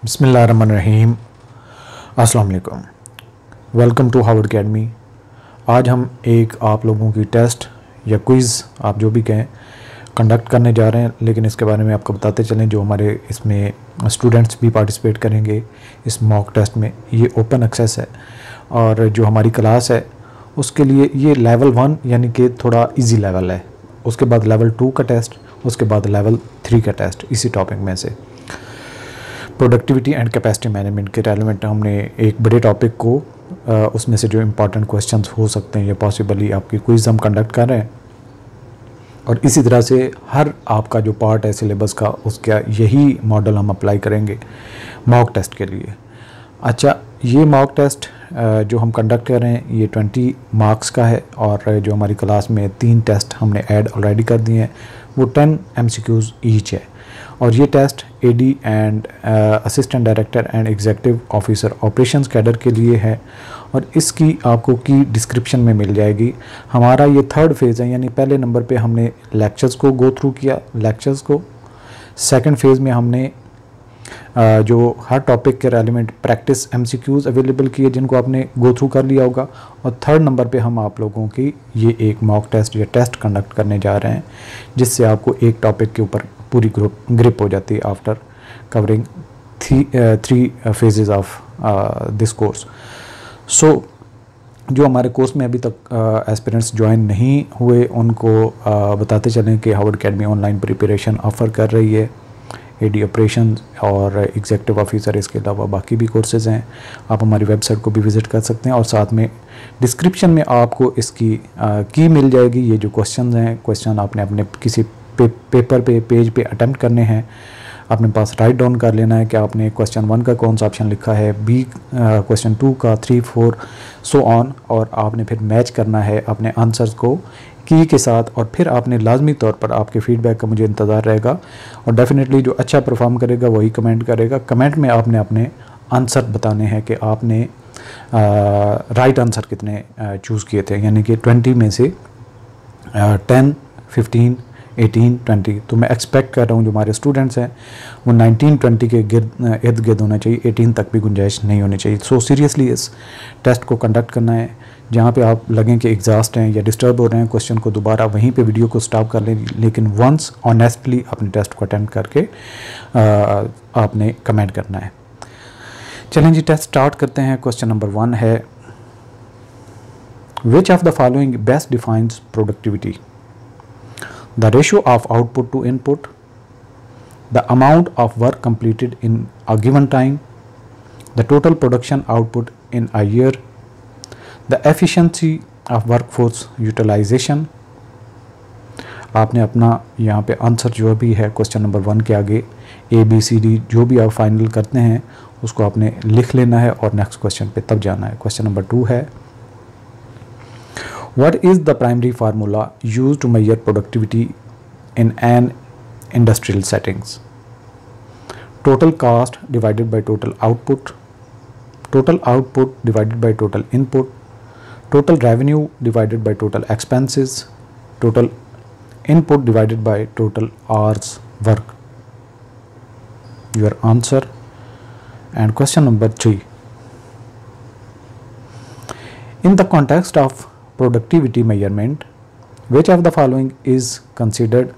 बिस्मिल्लाहिर्रहमानिर्रहीम। अस्सलाम वालेकुम। Welcome to Harvard academy. आज हम एक आप लोगों की टेस्ट या क्विज़ आप जो भी कहें कंडक्ट करने जा रहे हैं, लेकिन इसके बारे में आपको बताते चलें जो हमारे इसमें स्टूडेंट्स भी पार्टिसिपेट करेंगे इस मॉक टेस्ट में। ये ओपन एक्सेस है और जो हमारी क्लास है उसके लिए ये लेवल 1 यानी कि थोड़ा इजी लेवल है। उसके बाद लेवल 2 का टेस्ट, उसके बाद लेवल 3 का टेस्ट। इसी टॉपिक में से प्रोडक्टिविटी एंड कैपेसिटी मैनेजमेंट के रेलेवेंट हमने एक बड़े टॉपिक को उसमें से जो इम्पॉर्टेंट क्वेश्चंस हो सकते हैं या पॉसिबली आपकी क्विज़ हम कंडक्ट कर रहे हैं। और इसी तरह से हर आपका जो पार्ट है सिलेबस का उसका यही मॉडल हम अप्लाई करेंगे मॉक टेस्ट के लिए। अच्छा, ये मॉक टेस्ट जो हम कंडक्ट कर रहे हैं ये 20 मार्क्स का है और जो हमारी क्लास में 3 टेस्ट हमने ऐड ऑलरेडी कर दिए हैं वो 10 MCQs ईच है। और ये test AD and assistant director and executive officer operations cadre के लिए है और इसकी आपको की डिस्क्रिप्शन में मिल जाएगी। हमारा ये थर्ड फेज़ है, यानी पहले नंबर पे हमने लेक्चर्स को गो थ्रू किया लेक्चर्स को। सेकंड फेज़ में हमने जो हर टॉपिक के रेलिवेंट प्रैक्टिस MCQs अवेलेबल किए जिनको आपने गो थ्रू कर लिया होगा। और थर्ड नंबर पे हम आप लोगों की ये एक मॉक टेस्ट या टेस्ट कंडक्ट करने जा रहे हैं जिससे आपको एक टॉपिक के ऊपर पूरी ग्रिप हो जाती है after covering 3 phases of this course. So जो हमारे कोर्स में अभी तक एस्पिरेंट्स ज्वाइन नहीं हुए उनको बताते चलें कि Harvard academy online preparation offer कर रही है। AD ऑपरेशन और एग्जीक्यूटिव ऑफिसर, इसके अलावा बाकी भी कोर्सेज़ हैं। आप हमारी वेबसाइट को भी विज़िट कर सकते हैं और साथ में डिस्क्रिप्शन में आपको इसकी की मिल जाएगी। ये जो क्वेश्चन हैं, क्वेश्चन आपने अपने किसी पेपर पे पेज पे अटेम्प्ट करने हैं, अपने पास राइट डाउन कर लेना है कि आपने क्वेश्चन 1 का कौन सा ऑप्शन लिखा है, बी क्वेश्चन 2 का, 3, 4 सो ऑन, और आपने फिर मैच करना है अपने आंसर्स को की के साथ। और फिर आपने लाजमी तौर पर आपके फीडबैक का मुझे इंतज़ार रहेगा और डेफिनेटली जो अच्छा परफॉर्म करेगा वही कमेंट करेगा। कमेंट में आपने अपने आंसर बताने हैं कि आपने राइट आंसर कितने चूज़ किए थे, यानी कि 20 में से 10, 15, 18, 20। तो मैं एक्सपेक्ट कर रहा हूँ जो हमारे स्टूडेंट्स हैं वो 19, 20 के इर्द गिर्द होना चाहिए, 18 तक भी गुंजाइश नहीं होनी चाहिए। सो सीरियसली इस टेस्ट को कंडक्ट करना है। जहाँ पे आप लगें कि एग्जॉस्ट हैं या डिस्टर्ब हो रहे हैं क्वेश्चन को दोबारा वहीं पे वीडियो को स्टॉप कर लें, लेकिन वंस ऑनेस्टली अपने टेस्ट को अटेम्प्ट करके आपने कमेंट करना है। चलें जी, टेस्ट स्टार्ट करते हैं। क्वेश्चन नंबर 1 है, which of the following best defines productivity? The ratio of output to input, the amount of work completed in a given time, the total production output in a year, the efficiency of workforce utilization। आपने अपना यहाँ पे answer जो भी है question number 1 के आगे ABCD जो भी आप फाइनल करते हैं उसको आपने लिख लेना है और नेक्स्ट क्वेश्चन पे तब जाना है। क्वेश्चन नंबर 2 है, what is the primary formula used to measure productivity in an industrial settings? Total cost divided by total output divided by total input, total revenue divided by total expenses, total input divided by total hours work. Your answer. And question number 3, in the context of productivity measurement, which of the following is considered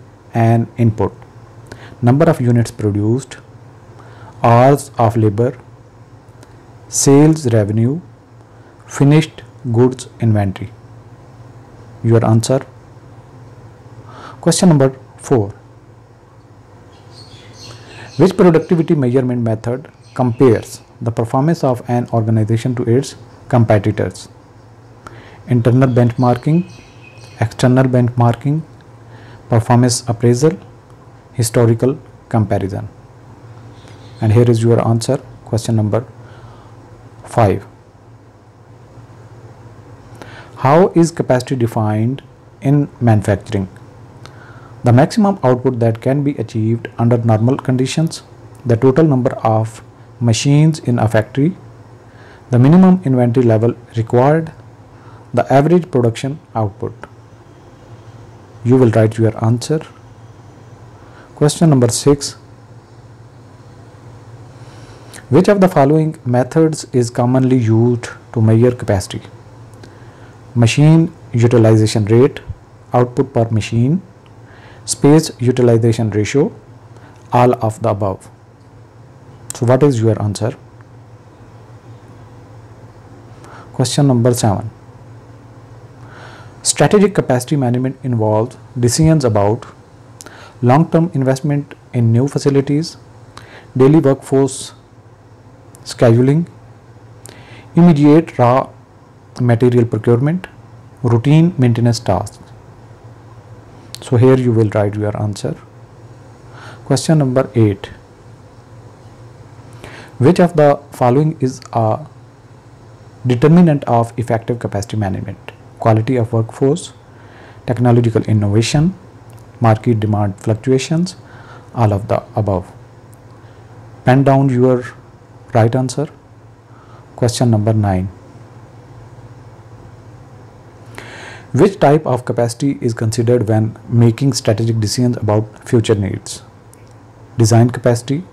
an input? Number of units produced, hours of labor, sales revenue, finished goods inventory. Your answer. Question number 4, which productivity measurement method compares the performance of an organization to its competitors? Internal benchmarking, external benchmarking, performance appraisal, historical comparison. And here is your answer. Question number 5, how is capacity defined in manufacturing? The maximum output that can be achieved under normal conditions, the total number of machines in a factory, the minimum inventory level required, the average production output. You will write your answer. Question number 6, Which of the following methods is commonly used to measure capacity? Machine utilization rate, output per machine, space utilization ratio, all of the above. So what is your answer? Question number 7. Strategic capacity management involves decisions about long-term investment in new facilities, daily workforce scheduling, immediate raw material procurement, routine maintenance tasks. So here you will write your answer. Question number 8. Which of the following is a determinant of effective capacity management? Quality of workforce, technological innovation, market demand fluctuations, all of the above. Pen down your right answer. Question number 9. Which type of capacity is considered when making strategic decisions about future needs? Design capacity,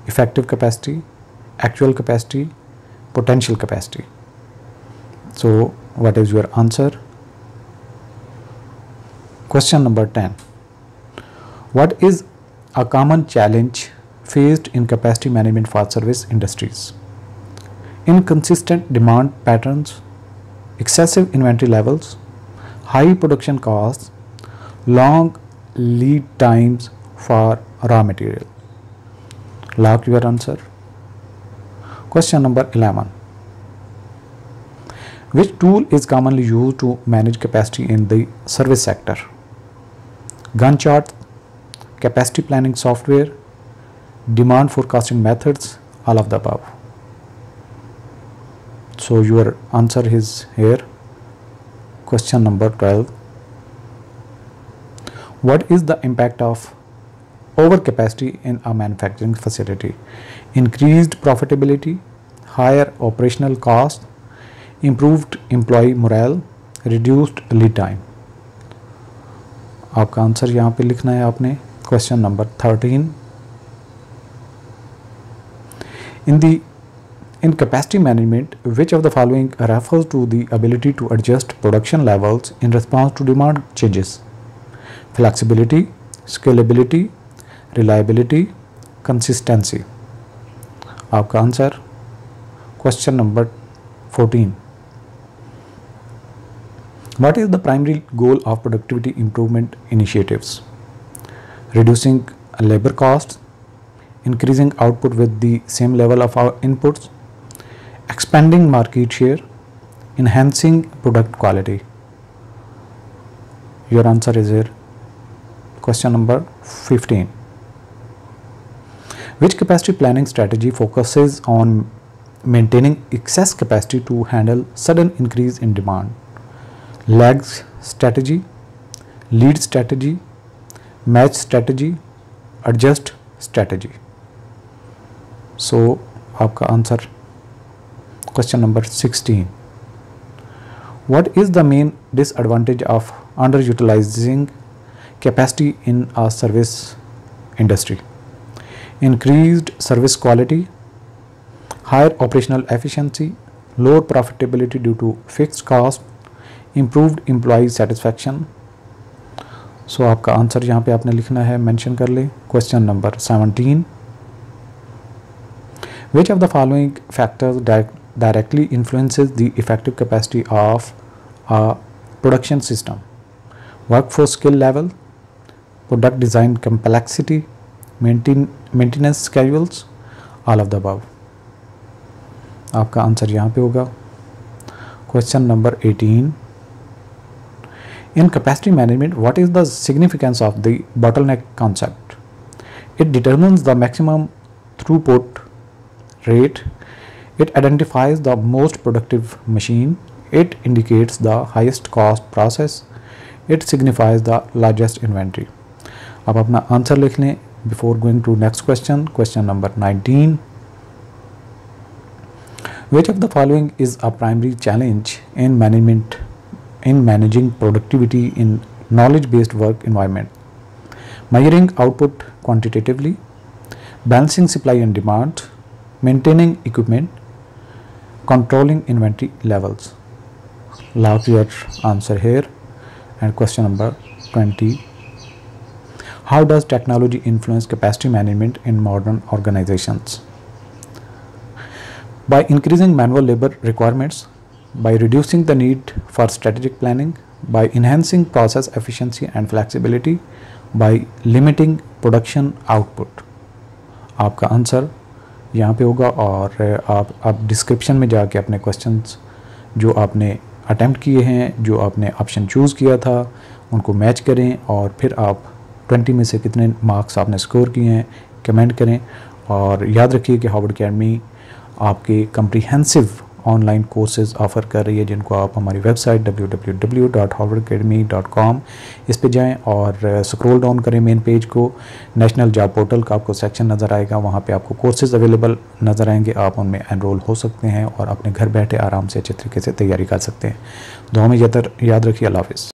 effective capacity, actual capacity, potential capacity. So what is your answer? Question number 10. What is a common challenge faced in capacity management for service industries? Inconsistent demand patterns, excessive inventory levels, high production costs, long lead times for raw material. Lock your answer. Question number 11. Which tool is commonly used to manage capacity in the service sector? Gantt chart, capacity planning software, demand forecasting methods, all of the above. So your answer is here. Question number 12. What is the impact of overcapacity in a manufacturing facility? Increased profitability, higher operational cost, improved employee morale, reduced lead time. आपका answer यहाँ पे लिखना है आपने. Question number 13. In capacity management, which of the following refers to the ability to adjust production levels in response to demand changes? Flexibility, scalability, reliability, consistency. आपका answer. Question number 14. What is the primary goal of productivity improvement initiatives? Reducing labor costs, increasing output with the same level of our inputs, expanding market share, enhancing product quality. Your answer is here. Question number 15. Which capacity planning strategy focuses on maintaining excess capacity to handle sudden increase in demand? Lags strategy, lead strategy, match strategy, adjust strategy. So आपका answer. Question number 16. What is the main disadvantage of underutilizing capacity in a service industry? Increased service quality, higher operational efficiency, lower profitability due to fixed cost, improved employee satisfaction. So आपका answer यहाँ पे आपने लिखना है, mention कर ले. Question number 17. Which of the following factors directly influences the effective capacity of a production system? Workforce skill level, product design complexity, maintenance schedules, all of the above. आपका answer यहाँ पे होगा. Question number 18. In capacity management, what is the significance of the bottleneck concept? It determines the maximum throughput rate. It identifies the most productive machine. It indicates the highest cost process. It signifies the largest inventory. अब अपना answer लिख लें before going to next question. Question number 19. Which of the following is a primary challenge in managing productivity in knowledge-based work environment? Measuring output quantitatively, balancing supply and demand, maintaining equipment, controlling inventory levels. Last your answer here. And question number 20. How does technology influence capacity management in modern organizations? By increasing manual labor requirements, by reducing the need for strategic planning, by enhancing process efficiency and flexibility, by limiting production output. आपका answer यहाँ पे होगा और आप description में जाके अपने questions जो आपने अटेम्प्ट किए हैं, जो आपने ऑप्शन चूज़ किया था, उनको मैच करें और फिर आप 20 में से कितने मार्क्स आपने स्कोर किए हैं कमेंट करें। और याद रखिए कि हार्वर्ड अकेडमी आपके कम्प्रीहेंसिव ऑनलाइन कोर्सेज ऑफ़र कर रही है, जिनको आप हमारी वेबसाइट www.harvardacademy.com इस पे जाएं और स्क्रॉल डाउन करें मेन पेज को, नेशनल जॉब पोर्टल का आपको सेक्शन नज़र आएगा, वहाँ पे आपको कोर्सेज अवेलेबल नज़र आएंगे, आप उनमें एनरोल हो सकते हैं और अपने घर बैठे आराम से अच्छे तरीके से तैयारी कर सकते हैं। दुआ में याद रखिए। अल्लाह हाफ़िज़।